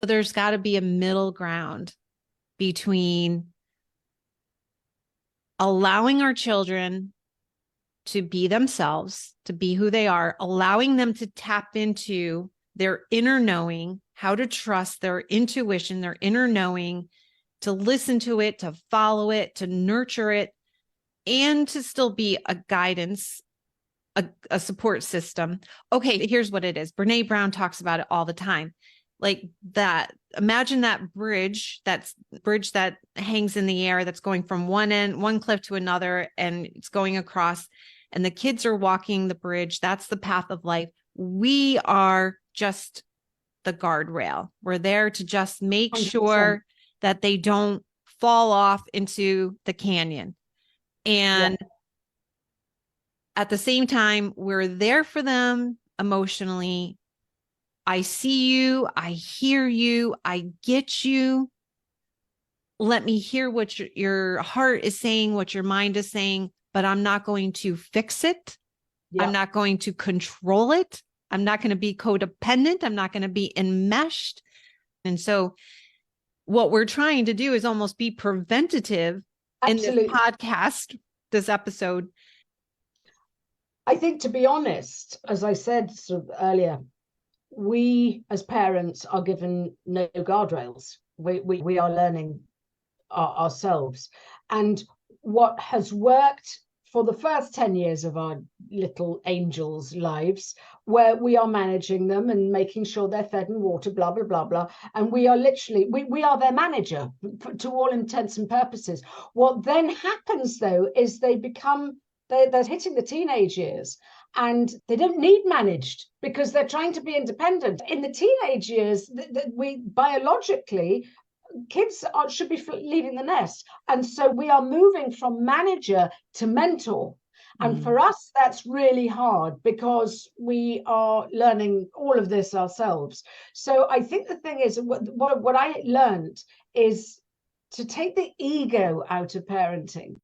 There's got to be a middle ground between allowing our children to be themselves, to be who they are, allowing them to tap into their inner knowing, how to trust their intuition, their inner knowing, to listen to it, to follow it, to nurture it, and to still be a guidance, a support system. Okay, here's what it is. Brene Brown talks about it all the time. Like that, imagine that bridge that hangs in the air, that's going from one cliff to another, and it's going across, and the kids are walking the bridge. That's the path of life. We are just the guardrail. We're there to just make 100%. sure that they don't fall off into the canyon. And at the same time, we're there for them emotionally. I see you, I hear you, I get you. Let me hear what your heart is saying, what your mind is saying, but I'm not going to fix it. I'm not going to control it. I'm not going to be codependent. I'm not going to be enmeshed. And so what we're trying to do is almost be preventative. Absolutely. In this podcast, this episode. I think, to be honest, as I said sort of earlier, we as parents are given no guardrails. We are learning ourselves. And what has worked for the first 10 years of our little angels' lives, where we are managing them and making sure they're fed and water, blah, blah, blah, blah. And we are literally, we are their manager to all intents and purposes. What then happens, though, is they're hitting the teenage years, and they don't need managed because they're trying to be independent. In the teenage years, we biologically, kids should be leaving the nest. And so we are moving from manager to mentor. And for us, that's really hard because we are learning all of this ourselves. So I think the thing is, what I learned is to take the ego out of parenting.